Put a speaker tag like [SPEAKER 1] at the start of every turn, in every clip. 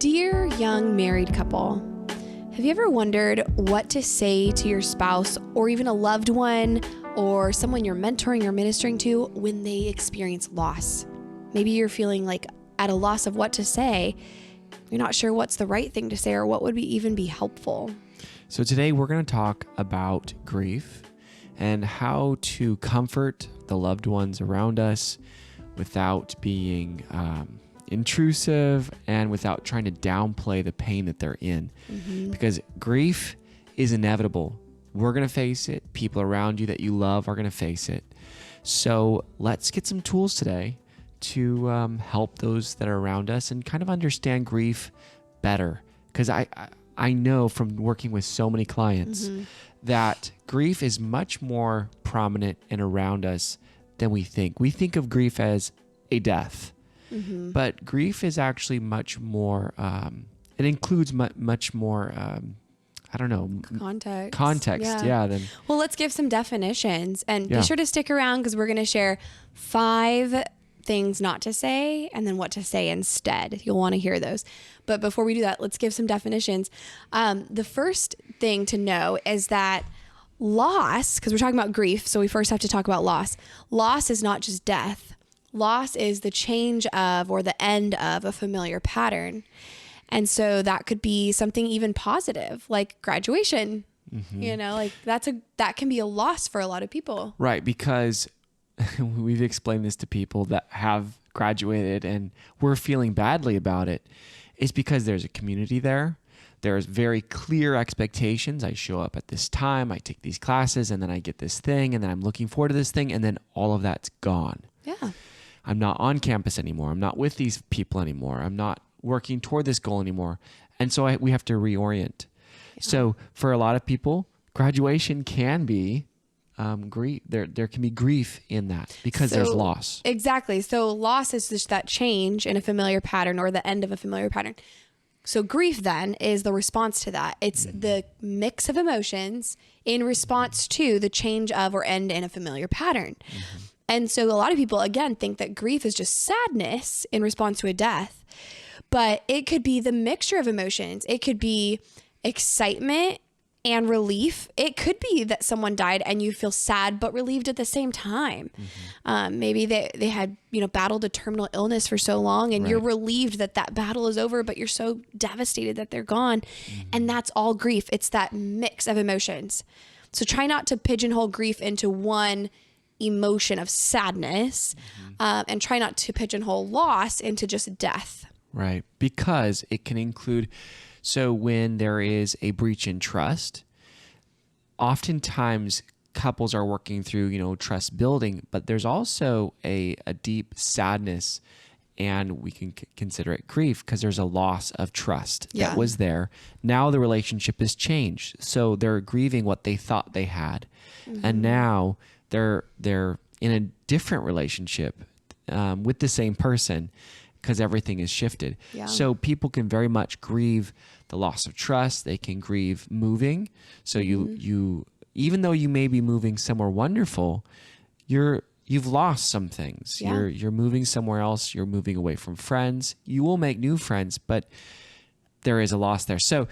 [SPEAKER 1] Dear young married couple, have you ever wondered what to say to your spouse or even a loved one or someone you're mentoring or ministering to when they experience loss? Maybe you're feeling like at a loss of what to say. You're not sure what's the right thing to say or what would even be helpful.
[SPEAKER 2] So today we're going to talk about grief and how to comfort the loved ones around us without being intrusive and without trying to downplay the pain that they're in. Because grief is inevitable. We're going to face it. People around you that you love are going to face it. So let's get some tools today to help those that are around us and kind of understand grief better. Because I know from working with so many clients that grief is much more prominent and around us than we think. We think of grief as a death. But grief is actually much more, it includes much more, context. Yeah.
[SPEAKER 1] Well, let's give some definitions and be sure to stick around because we're going to share 5 things not to say and then what to say instead. You'll want to hear those. But before we do that, let's give some definitions. The first thing to know is that loss, because we're talking about grief, so we first have to talk about loss. Loss is not just death. Loss is the change of or the end of a familiar pattern. And so that could be something even positive, like graduation. You know, like that can be a loss for a lot of people.
[SPEAKER 2] Right, because we've explained this to people that have graduated and we're feeling badly about it. It's because there's a community there. There's very clear expectations. I show up at this time, I take these classes, and then I get this thing, and then I'm looking forward to this thing, and then all of that's gone.
[SPEAKER 1] Yeah.
[SPEAKER 2] I'm not on campus anymore. I'm not with these people anymore. I'm not working toward this goal anymore. And so we have to reorient. Yeah. So for a lot of people, graduation can be grief. There can be grief in that because there's loss.
[SPEAKER 1] Exactly. So loss is just that change in a familiar pattern or the end of a familiar pattern. So grief then is the response to that. It's the mix of emotions in response to the change of or end in a familiar pattern. And so a lot of people, again, think that grief is just sadness in response to a death, but it could be the mixture of emotions. It could be excitement and relief. It could be that someone died and you feel sad but relieved at the same time. Maybe they had battled a terminal illness for so long and you're relieved that battle is over, but you're so devastated that they're gone. And that's all grief. It's that mix of emotions. So try not to pigeonhole grief into one emotion of sadness, and try not to pigeonhole loss into just death.
[SPEAKER 2] Right. Because it can include, so when there is a breach in trust, oftentimes couples are working through, trust building, but there's also a deep sadness, and we can consider it grief because there's a loss of trust that was there. Now the relationship has changed. So they're grieving what they thought they had. And now they're in a different relationship with the same person because everything is shifted. So people can very much grieve the loss of trust. They can grieve moving. So you even though you may be moving somewhere wonderful, you've lost some things. You're moving somewhere else. You're moving away from friends. You will make new friends, but there is a loss there. So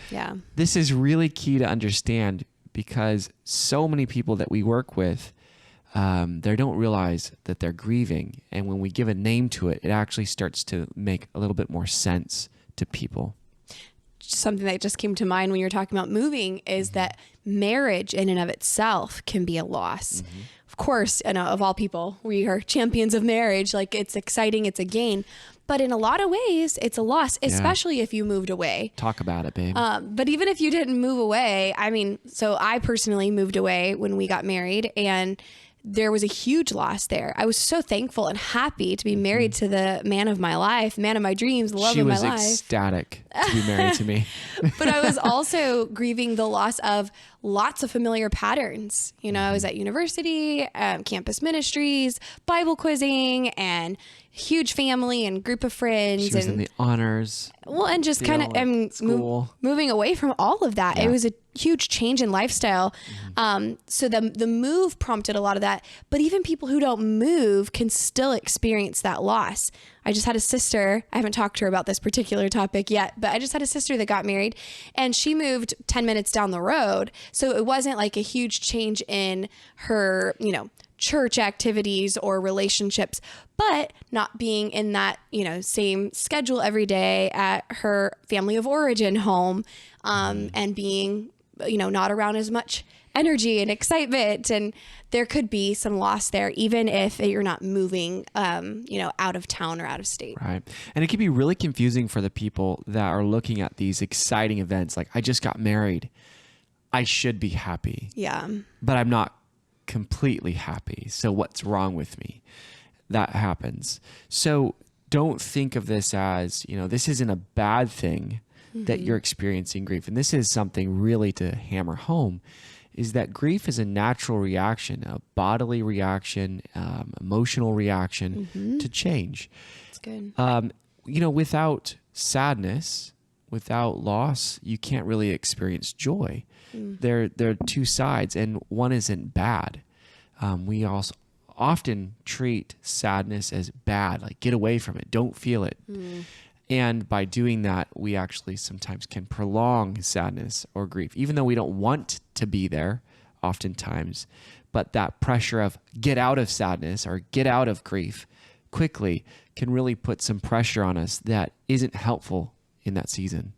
[SPEAKER 2] this is really key to understand because so many people that we work with, they don't realize that they're grieving. And when we give a name to it, it actually starts to make a little bit more sense to people.
[SPEAKER 1] Something that just came to mind when you're talking about moving is that marriage in and of itself can be a loss. Of course, of all people, we are champions of marriage. Like it's exciting, it's a gain. But in a lot of ways, it's a loss, especially if you moved away.
[SPEAKER 2] Talk about it, babe.
[SPEAKER 1] But even if you didn't move away, so I personally moved away when we got married, and there was a huge loss there. I was so thankful and happy to be married to the man of my life, man of my dreams, the love of my life.
[SPEAKER 2] She was ecstatic to be married to me.
[SPEAKER 1] But I was also grieving the loss of lots of familiar patterns. I was at university, campus ministries, Bible quizzing, and huge family and group of friends.
[SPEAKER 2] She was in the honors.
[SPEAKER 1] Well, and just kind of moving away from all of that. It was a huge change in lifestyle. So the move prompted a lot of that. But even people who don't move can still experience that loss. I just had a sister. I haven't talked to her about this particular topic yet, but I just had a sister that got married and she moved 10 minutes down the road. So it wasn't like a huge change in her, you know, church activities or relationships, but not being in that, you know, same schedule every day at her family of origin home, and being, you know, not around as much energy and excitement. And there could be some loss there, even if you're not moving, you know, out of town or out of state.
[SPEAKER 2] Right. And it can be really confusing for the people that are looking at these exciting events. Like, I just got married. I should be happy.
[SPEAKER 1] Yeah.
[SPEAKER 2] But I'm not completely happy. So what's wrong with me? That happens. So don't think of this as, you know, this isn't a bad thing that you're experiencing grief. And this is something really to hammer home, is that grief is a natural reaction, a bodily reaction, emotional reaction to change.
[SPEAKER 1] That's good.
[SPEAKER 2] You know, without sadness, without loss, you can't really experience joy. There are two sides, and one isn't bad. We also often treat sadness as bad, like get away from it, don't feel it. And by doing that, we actually sometimes can prolong sadness or grief, even though we don't want to be there oftentimes. But that pressure of get out of sadness or get out of grief quickly can really put some pressure on us that isn't helpful in that season.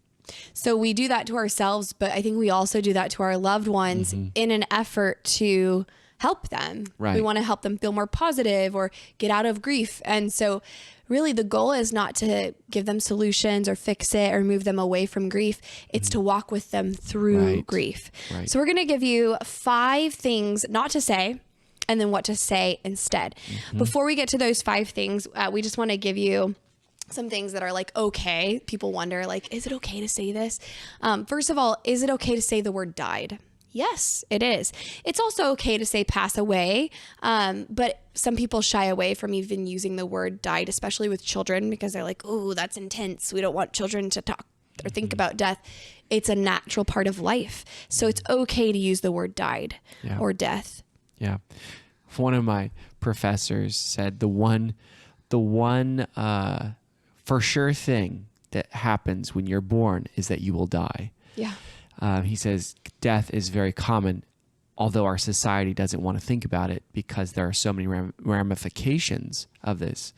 [SPEAKER 1] So we do that to ourselves, but I think we also do that to our loved ones in an effort to help them.
[SPEAKER 2] Right.
[SPEAKER 1] We want to help them feel more positive or get out of grief. And so really the goal is not to give them solutions or fix it or move them away from grief. It's to walk with them through grief.
[SPEAKER 2] Right.
[SPEAKER 1] So we're going to give you 5 things not to say and then what to say instead. Before we get to those 5 things, we just want to give you some things that are like, okay. People wonder, like, is it okay to say this? First of all, is it okay to say the word died? Yes, it is. It's also okay to say pass away, but some people shy away from even using the word died, especially with children, because they're like, oh, that's intense. We don't want children to talk or think about death. It's a natural part of life. So it's okay to use the word died or death.
[SPEAKER 2] Yeah. One of my professors said the one for sure thing that happens when you're born is that you will die.
[SPEAKER 1] Yeah.
[SPEAKER 2] He says death is very common, although our society doesn't want to think about it because there are so many ramifications of this.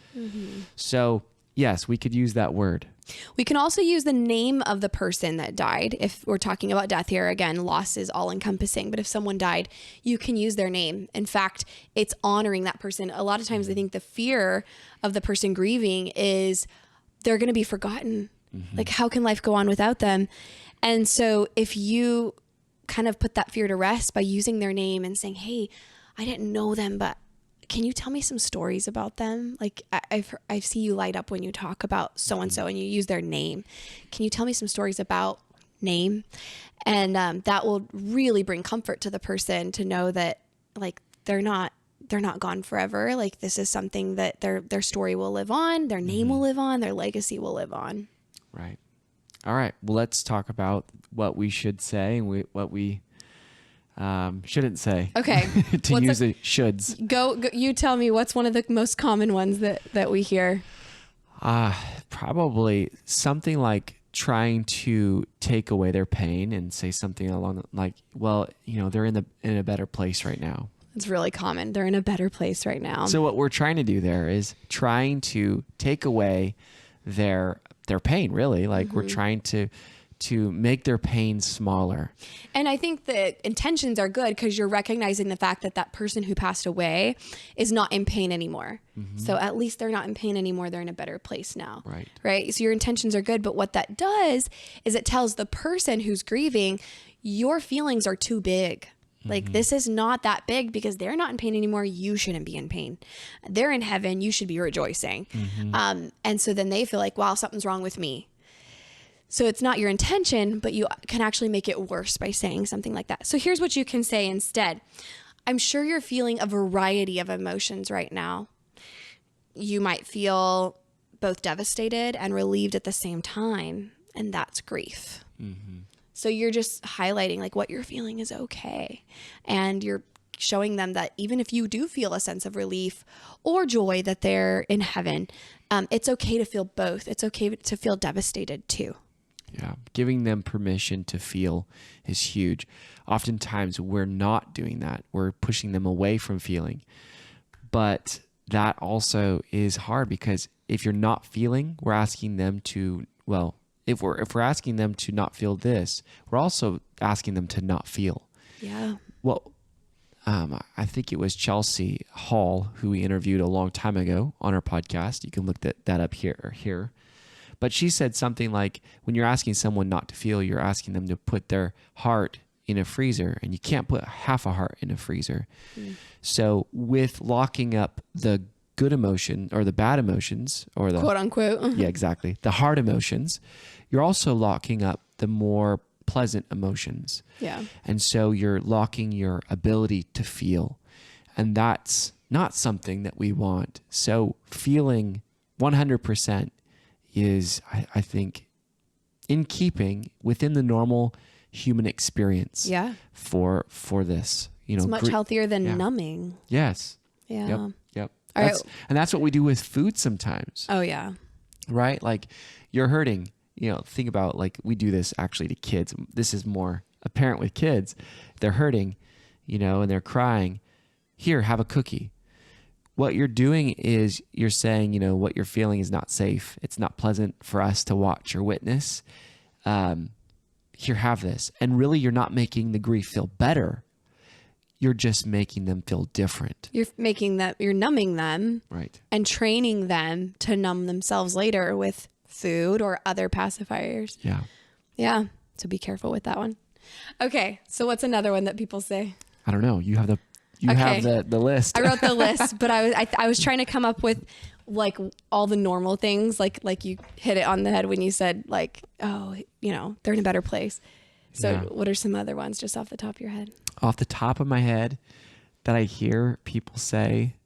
[SPEAKER 2] So yes, we could use that word.
[SPEAKER 1] We can also use the name of the person that died. If we're talking about death here, again, loss is all encompassing, but if someone died, you can use their name. In fact, it's honoring that person. A lot of times I think the fear of the person grieving is they're going to be forgotten. Like, how can life go on without them? And so if you kind of put that fear to rest by using their name and saying, hey, I didn't know them, but can you tell me some stories about them? Like, I see you light up when you talk about so-and-so and you use their name. Can you tell me some stories about name? And that will really bring comfort to the person to know that, like, they're not gone forever. Like, this is something that their story will live on, their name will live on, their legacy will live on.
[SPEAKER 2] Right. All right. Well, let's talk about what we should say and what we shouldn't say.
[SPEAKER 1] Okay.
[SPEAKER 2] To use the shoulds.
[SPEAKER 1] Go. You tell me, what's one of the most common ones that we hear?
[SPEAKER 2] Probably something like trying to take away their pain and say something along like, well, you know, they're in a better place right now.
[SPEAKER 1] It's really common. They're in a better place right now.
[SPEAKER 2] So what we're trying to do there is trying to take away their pain, really. Like, we're trying to make their pain smaller.
[SPEAKER 1] And I think the intentions are good because you're recognizing the fact that that person who passed away is not in pain anymore. So at least they're not in pain anymore. They're in a better place now. Right. So your intentions are good. But what that does is it tells the person who's grieving, your feelings are too big. Like, this is not that big because they're not in pain anymore. You shouldn't be in pain. They're in heaven. You should be rejoicing. And so then they feel like, wow, something's wrong with me. So it's not your intention, but you can actually make it worse by saying something like that. So here's what you can say instead. I'm sure you're feeling a variety of emotions right now. You might feel both devastated and relieved at the same time, and that's grief. So you're just highlighting, like, what you're feeling is okay. And you're showing them that even if you do feel a sense of relief or joy that they're in heaven, it's okay to feel both. It's okay to feel devastated too.
[SPEAKER 2] Yeah. Giving them permission to feel is huge. Oftentimes we're not doing that. We're pushing them away from feeling. But that also is hard, because if you're not feeling, we're asking them to, well, if we're asking them to not feel this, we're also asking them to not feel.
[SPEAKER 1] Yeah.
[SPEAKER 2] Well, I think it was Chelsea Hall who we interviewed a long time ago on our podcast. You can look that up here. But she said something like, when you're asking someone not to feel, you're asking them to put their heart in a freezer, and you can't put half a heart in a freezer. So with locking up the good emotion or the bad emotions, or the
[SPEAKER 1] quote unquote.
[SPEAKER 2] Yeah, exactly. The hard emotions, you're also locking up the more pleasant emotions.
[SPEAKER 1] Yeah.
[SPEAKER 2] And so you're locking your ability to feel. And that's not something that we want. So feeling 100% is, I think, in keeping within the normal human experience.
[SPEAKER 1] Yeah.
[SPEAKER 2] For this,
[SPEAKER 1] It's much healthier than numbing.
[SPEAKER 2] Yes.
[SPEAKER 1] Yeah.
[SPEAKER 2] Yep.
[SPEAKER 1] All right.
[SPEAKER 2] And that's what we do with food sometimes.
[SPEAKER 1] Oh yeah.
[SPEAKER 2] Right? Like, you're hurting, think about, like, we do this actually to kids. This is more apparent with kids. They're hurting, and they're crying. Here, have a cookie. What you're doing is you're saying, what you're feeling is not safe. It's not pleasant for us to watch or witness. Here, have this. And really, you're not making the grief feel better. You're just making them feel different. You're
[SPEAKER 1] numbing them.
[SPEAKER 2] Right.
[SPEAKER 1] And training them to numb themselves later with food or other pacifiers.
[SPEAKER 2] Yeah.
[SPEAKER 1] Yeah. So be careful with that one. Okay. So what's another one that people say?
[SPEAKER 2] I don't know. You have the list.
[SPEAKER 1] I wrote the list, but I was trying to come up with like all the normal things, like you hit it on the head when you said like, oh, they're in a better place. So What are some other ones just off the top of your head?
[SPEAKER 2] Off the top of my head that I hear people say,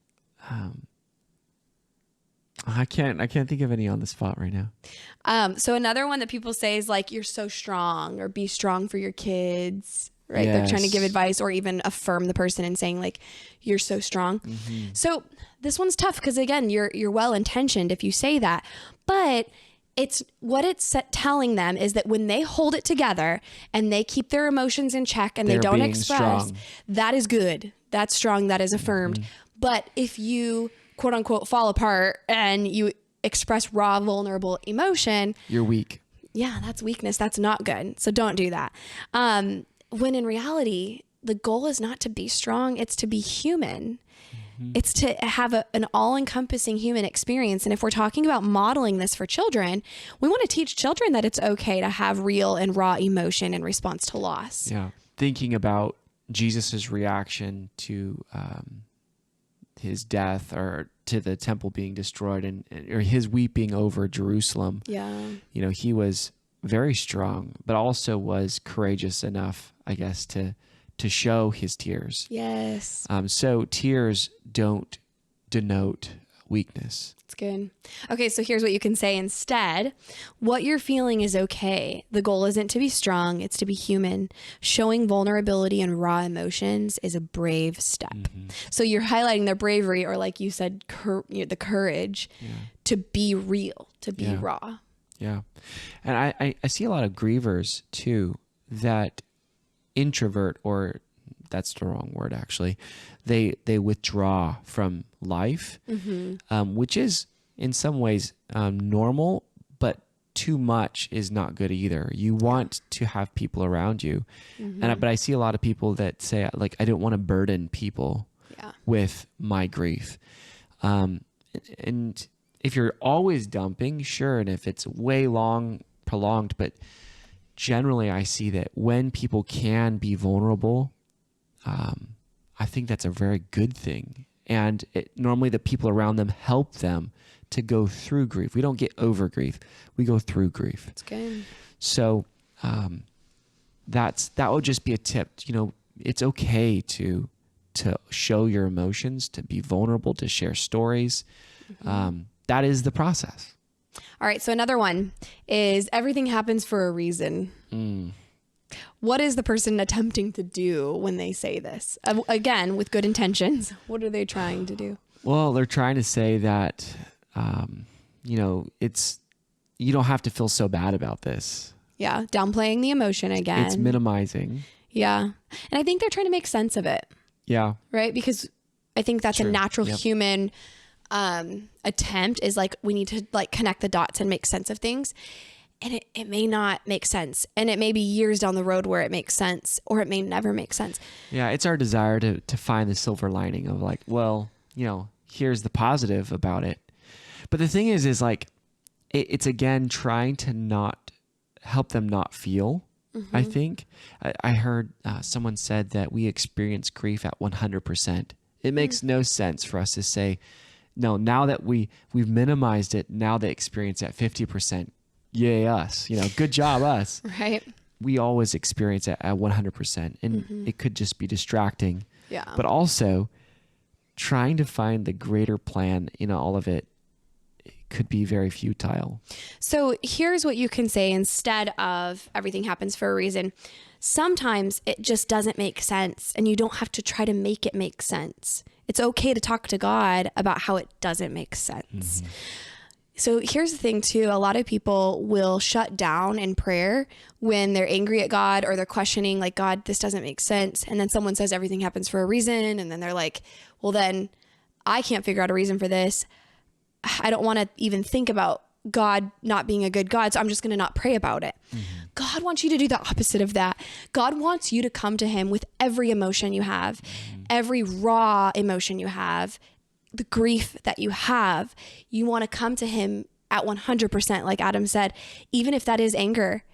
[SPEAKER 2] I can't think of any on the spot right now.
[SPEAKER 1] So another one that people say is like, you're so strong, or be strong for your kids, right?
[SPEAKER 2] Yes.
[SPEAKER 1] They're trying to give advice or even affirm the person and saying like, you're so strong. Mm-hmm. So this one's tough because again, you're well-intentioned if you say that, but it's telling them is that when they hold it together and they keep their emotions in check and they don't express, strong. That is good. That's strong. That is affirmed. Mm-hmm. But if you quote unquote fall apart and you express raw, vulnerable emotion,
[SPEAKER 2] you're weak.
[SPEAKER 1] Yeah, that's weakness. That's not good. So don't do that. When in reality, the goal is not to be strong. It's to be human. Mm-hmm. It's to have an all-encompassing human experience. And if we're talking about modeling this for children, we want to teach children that it's okay to have real and raw emotion in response to loss.
[SPEAKER 2] Yeah. Thinking about Jesus's reaction to his death, or to the temple being destroyed, or his weeping over Jerusalem.
[SPEAKER 1] Yeah.
[SPEAKER 2] He was very strong, but also was courageous enough, I guess, to show his tears.
[SPEAKER 1] Yes.
[SPEAKER 2] So tears don't denote weakness.
[SPEAKER 1] It's good. Okay, so here's what you can say instead. What you're feeling is okay. The goal isn't to be strong, it's to be human. Showing vulnerability and raw emotions is a brave step. Mm-hmm. So you're highlighting their bravery, or like you said, the courage to be real, to be raw.
[SPEAKER 2] Yeah. And I see a lot of grievers too that introvert, or that's the wrong word actually, they withdraw from life, mm-hmm. Which is in some ways normal, but too much is not good either. You want to have people around you. Mm-hmm. But I see a lot of people that say like, I don't want to burden people with my grief. And if you're always dumping, sure. And if it's way prolonged, but generally I see that when people can be vulnerable, I think that's a very good thing. And normally the people around them help them to go through grief. We don't get over grief. We go through grief.
[SPEAKER 1] That's good.
[SPEAKER 2] So that would just be a tip. It's okay to show your emotions, to be vulnerable, to share stories. Mm-hmm. That is the process. All
[SPEAKER 1] right. So another one is everything happens for a reason. What is the person attempting to do when they say this? Again, with good intentions. What are they trying to do?
[SPEAKER 2] Well, they're trying to say that, you don't have to feel so bad about this.
[SPEAKER 1] Yeah. Downplaying the emotion again.
[SPEAKER 2] It's minimizing.
[SPEAKER 1] Yeah. And I think they're trying to make sense of it.
[SPEAKER 2] Yeah.
[SPEAKER 1] Right. Because I think that's
[SPEAKER 2] True.
[SPEAKER 1] a natural human attempt, is like, we need to like connect the dots and make sense of things. And it may not make sense. And it may be years down the road where it makes sense, or it may never make sense.
[SPEAKER 2] Yeah. It's our desire to find the silver lining of like, well, here's the positive about it. But the thing is like, it's again, trying to not help them not feel. I think I heard someone said that we experience grief at 100%. It makes no sense for us to say, no, now that we've minimized it, now they experience at 50%. Yay us, good job us.
[SPEAKER 1] Right.
[SPEAKER 2] We always experience it at 100%, and it could just be distracting.
[SPEAKER 1] Yeah.
[SPEAKER 2] But also trying to find the greater plan in all of it could be very futile.
[SPEAKER 1] So here's what you can say instead of everything happens for a reason. Sometimes it just doesn't make sense, and you don't have to try to make it make sense. It's okay to talk to God about how it doesn't make sense. So here's the thing too. A lot of people will shut down in prayer when they're angry at God, or they're questioning like, God, this doesn't make sense. And then someone says everything happens for a reason. And then they're like, well, then I can't figure out a reason for this. I don't want to even think about God not being a good God, so I'm just going to not pray about it. God wants you to do the opposite of that. God wants you to come to him with every emotion you have, every raw emotion you have, the grief that you have. You want to come to him at 100%, like Adam said, even if that is anger.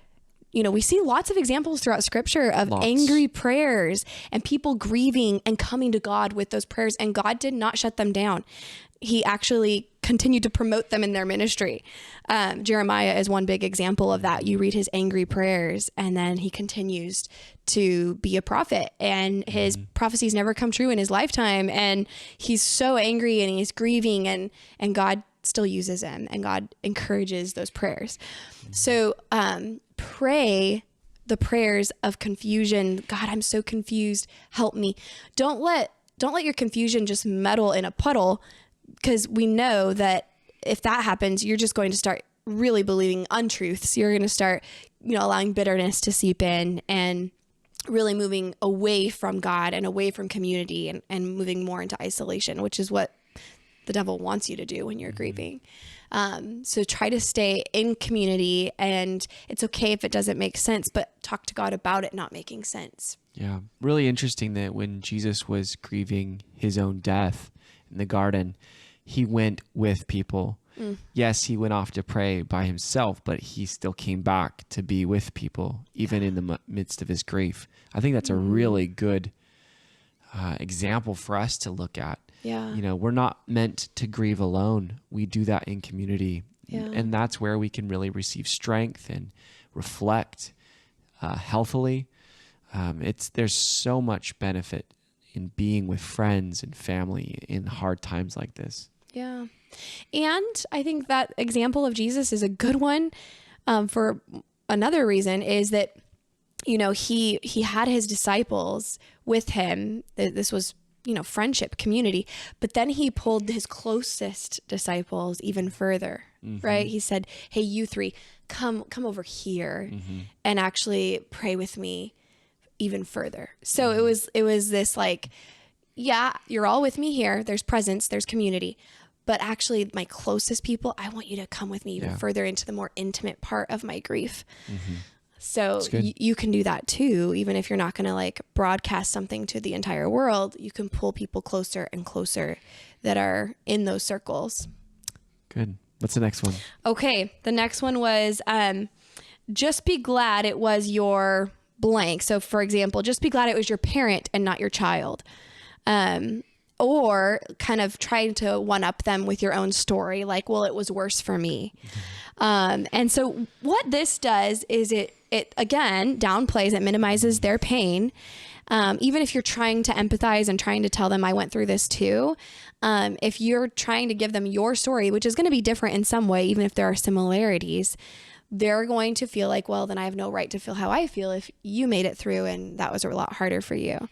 [SPEAKER 1] We see lots of examples throughout scripture of angry prayers and people grieving and coming to God with those prayers, and God did not shut them down. He actually continued to promote them in their ministry. Jeremiah is one big example of that. You read his angry prayers, and then he continues to be a prophet, and his prophecies never come true in his lifetime. And he's so angry and he's grieving, and God still uses him, and God encourages those prayers. So pray the prayers of confusion. God, I'm so confused. Help me. Don't let your confusion just muddle in a puddle, because we know that if that happens, you're just going to start really believing untruths. You're going to start, allowing bitterness to seep in, and really moving away from God and away from community, and moving more into isolation, which is what the devil wants you to do when you're grieving. So try to stay in community, and it's okay if it doesn't make sense, but talk to God about it not making sense.
[SPEAKER 2] Yeah. Really interesting that when Jesus was grieving his own death in the garden, he went with people. Yes, he went off to pray by himself, but he still came back to be with people, even in the midst of his grief. I think that's a really good example for us to look at.
[SPEAKER 1] Yeah.
[SPEAKER 2] We're not meant to grieve alone. We do that in community.
[SPEAKER 1] Yeah.
[SPEAKER 2] And that's where we can really receive strength and reflect healthily. There's so much benefit in being with friends and family in hard times like this.
[SPEAKER 1] Yeah. And I think that example of Jesus is a good one for another reason, is that, he had his disciples with him. This was, friendship, community, but then he pulled his closest disciples even further, right? He said, hey, you three, come over here and actually pray with me even further. So it was this like, yeah, you're all with me here. There's presence, there's community, but actually my closest people, I want you to come with me even further into the more intimate part of my grief. So you can do that too. Even if you're not going to like broadcast something to the entire world, you can pull people closer and closer that are in those circles.
[SPEAKER 2] Good. What's the next one? Okay.
[SPEAKER 1] The next one was, just be glad it was your blank. So for example, just be glad it was your parent and not your child. Or kind of trying to one up them with your own story. Like, well, it was worse for me. And so what this does is it again downplays, it minimizes their pain. Even if you're trying to empathize and trying to tell them I went through this too. If you're trying to give them your story, which is going to be different in some way, even if there are similarities, they're going to feel like, well, then I have no right to feel how I feel if you made it through and that was a lot harder for you.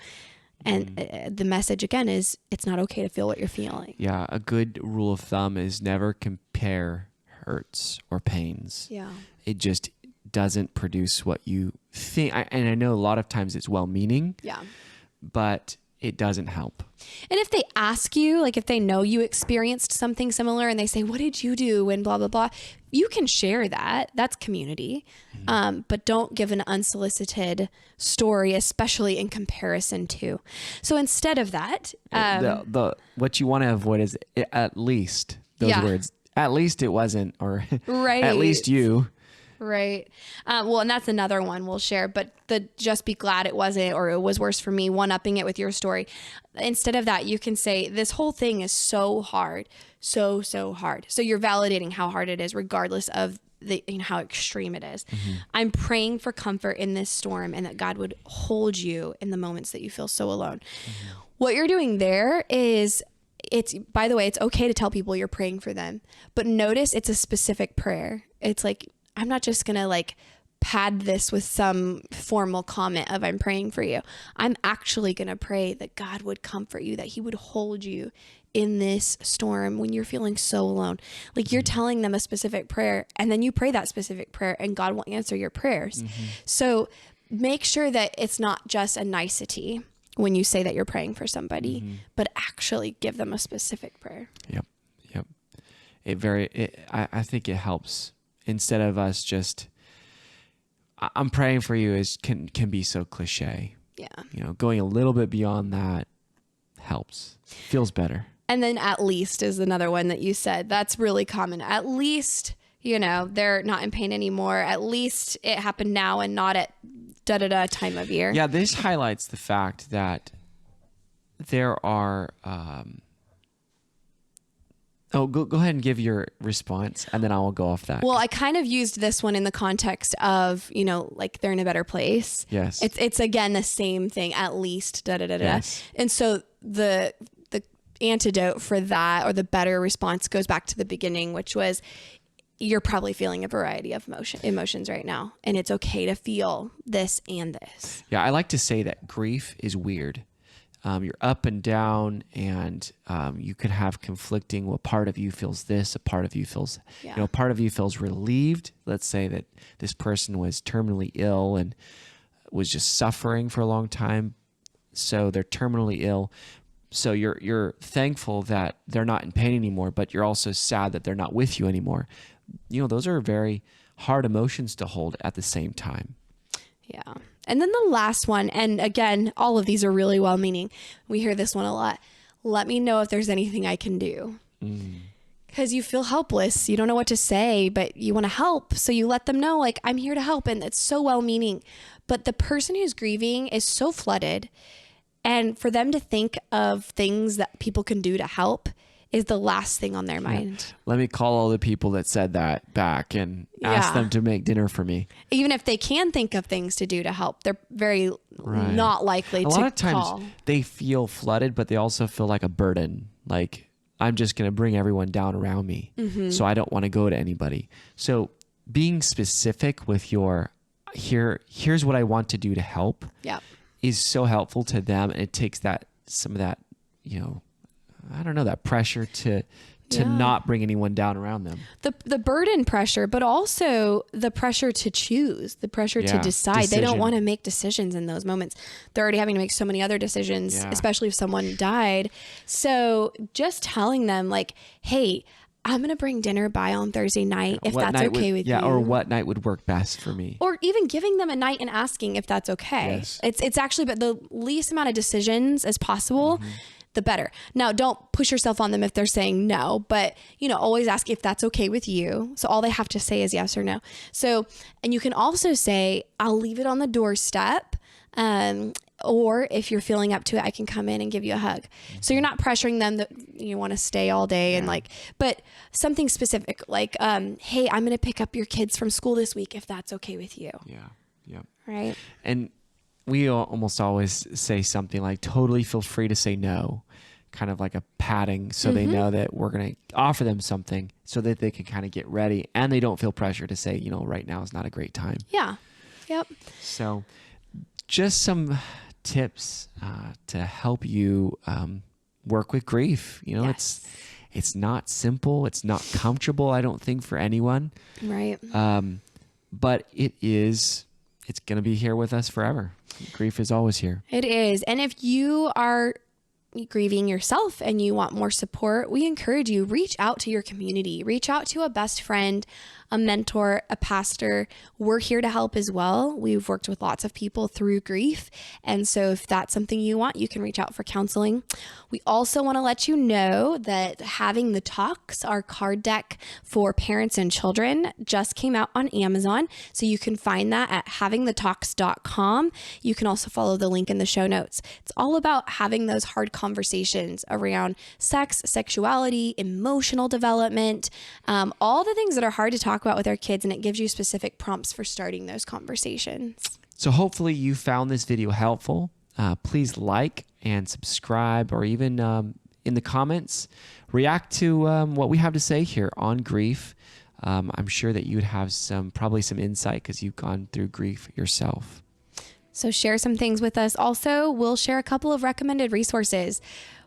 [SPEAKER 1] And the message again is it's not okay to feel what you're feeling.
[SPEAKER 2] Yeah. A good rule of thumb is never compare hurts or pains.
[SPEAKER 1] Yeah.
[SPEAKER 2] It just doesn't produce what you think. And I know a lot of times it's well-meaning.
[SPEAKER 1] Yeah.
[SPEAKER 2] But it doesn't help.
[SPEAKER 1] And if they ask you, like if they know you experienced something similar and they say, what did you do? And blah, blah, blah, you can share that. That's community. But don't give an unsolicited story, especially in comparison to. So instead of that,
[SPEAKER 2] what you want to avoid is at least those words. At least it wasn't, or
[SPEAKER 1] right.
[SPEAKER 2] At least you.
[SPEAKER 1] Right. Well, and that's another one we'll share, but just be glad it wasn't, or it was worse for me, one-upping it with your story. Instead of that, you can say, this whole thing is so hard, so hard. So you're validating how hard it is, regardless of how extreme it is. I'm praying for comfort in this storm and that God would hold you in the moments that you feel so alone. What you're doing there is, by the way, it's okay to tell people you're praying for them, but notice it's a specific prayer. It's like, I'm not just going to pad this with some formal comment of I'm praying for you. I'm actually going to pray that God would comfort you, that he would hold you in this storm when you're feeling so alone. Like you're telling them a specific prayer and then you pray that specific prayer and God will answer your prayers. So make sure that it's not just a nicety when you say that you're praying for somebody, but actually give them a specific prayer.
[SPEAKER 2] Yep. I think it helps. Instead of us just, I'm praying for you can be so cliche.
[SPEAKER 1] Yeah.
[SPEAKER 2] Going a little bit beyond that helps. Feels better.
[SPEAKER 1] And then at least is another one that you said. That's really common. At least, they're not in pain anymore. At least it happened now and not at da-da-da time of year.
[SPEAKER 2] Yeah, this highlights the fact that there are... go ahead and give your response, and then I will go off that.
[SPEAKER 1] Well, I kind of used this one in the context of, they're in a better place.
[SPEAKER 2] Yes.
[SPEAKER 1] It's again the same thing, at least, da-da-da-da.
[SPEAKER 2] Yes.
[SPEAKER 1] And so the antidote for that, or the better response, goes back to the beginning, which was, you're probably feeling a variety of emotions right now, and it's okay to feel this and this.
[SPEAKER 2] Yeah, I like to say that grief is weird. You're up and down, and you could have conflicting. Well, part of you feels this, a part of you feels, part of you feels relieved. Let's say that this person was terminally ill and was just suffering for a long time. So they're terminally ill. So you're thankful that they're not in pain anymore, but you're also sad that they're not with you anymore. Those are very hard emotions to hold at the same time.
[SPEAKER 1] Yeah. And then the last one, and again, all of these are really well-meaning. We hear this one a lot. Let me know if there's anything I can do. Because you feel helpless. You don't know what to say, but you want to help. So you let them know, I'm here to help. And it's so well-meaning. But the person who's grieving is so flooded. And for them to think of things that people can do to help is the last thing on their mind.
[SPEAKER 2] Let me call all the people that said that back and ask them to make dinner for me.
[SPEAKER 1] Even if they can think of things to do to help, they're very not likely to call.
[SPEAKER 2] A lot of times they feel flooded, but they also feel like a burden. Like, I'm just going to bring everyone down around me. So I don't want to go to anybody. So being specific with here's what I want to do to help is so helpful to them. And it takes some of that, that pressure to not bring anyone down around them. The
[SPEAKER 1] burden pressure, but also the pressure to choose, the pressure to decide. They don't want to make decisions in those moments. They're already having to make so many other decisions, especially if someone died. So just telling them hey, I'm going to bring dinner by on Thursday night if that's okay with you.
[SPEAKER 2] Yeah, or what night would work best for me.
[SPEAKER 1] Or even giving them a night and asking if that's okay.
[SPEAKER 2] Yes.
[SPEAKER 1] It's actually, but the least amount of decisions as possible, the better. Now, don't push yourself on them if they're saying no, but always ask if that's okay with you. So all they have to say is yes or no. So, and you can also say, I'll leave it on the doorstep. Or if you're feeling up to it, I can come in and give you a hug. So you're not pressuring them that you want to stay all day and but something specific hey, I'm going to pick up your kids from school this week if that's okay with you.
[SPEAKER 2] Yeah.
[SPEAKER 1] Right.
[SPEAKER 2] And we almost always say something like, totally feel free to say no. kind of like a padding, so they know that we're going to offer them something so that they can kind of get ready and they don't feel pressure to say, right now is not a great time.
[SPEAKER 1] Yeah. Yep.
[SPEAKER 2] So just some tips to help you work with grief. It's not simple. It's not comfortable, I don't think, for anyone.
[SPEAKER 1] Right.
[SPEAKER 2] But it's going to be here with us forever. Grief is always here.
[SPEAKER 1] It is. And if you are grieving yourself and you want more support, we encourage you, reach out to your community, reach out to a best friend, a mentor, a pastor. We're here to help as well. We've worked with lots of people through grief. And so if that's something you want, you can reach out for counseling. We also want to let you know that Having the Talks, our card deck for parents and children, just came out on Amazon. So you can find that at havingthetalks.com. You can also follow the link in the show notes. It's all about having those hard conversations around sex, sexuality, emotional development, all the things that are hard to talk about with our kids, and it gives you specific prompts for starting those conversations.
[SPEAKER 2] So hopefully you found this video helpful. Please like and subscribe, or even in the comments, react to what we have to say here on grief. I'm sure that you would have probably some insight because you've gone through grief yourself.
[SPEAKER 1] So share some things with us. Also, we'll share a couple of recommended resources.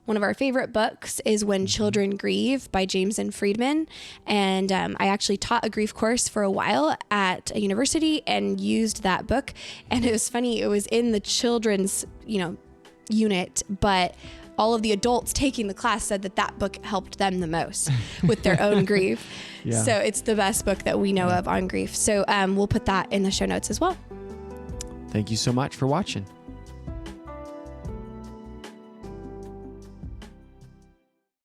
[SPEAKER 1] One of our favorite books is When Children Grieve by James and Friedman. And I actually taught a grief course for a while at a university and used that book. And it was funny, it was in the children's, unit, but all of the adults taking the class said that book helped them the most with their own grief. Yeah. So it's the best book that we know of on grief. So we'll put that in the show notes as well.
[SPEAKER 2] Thank you so much for watching.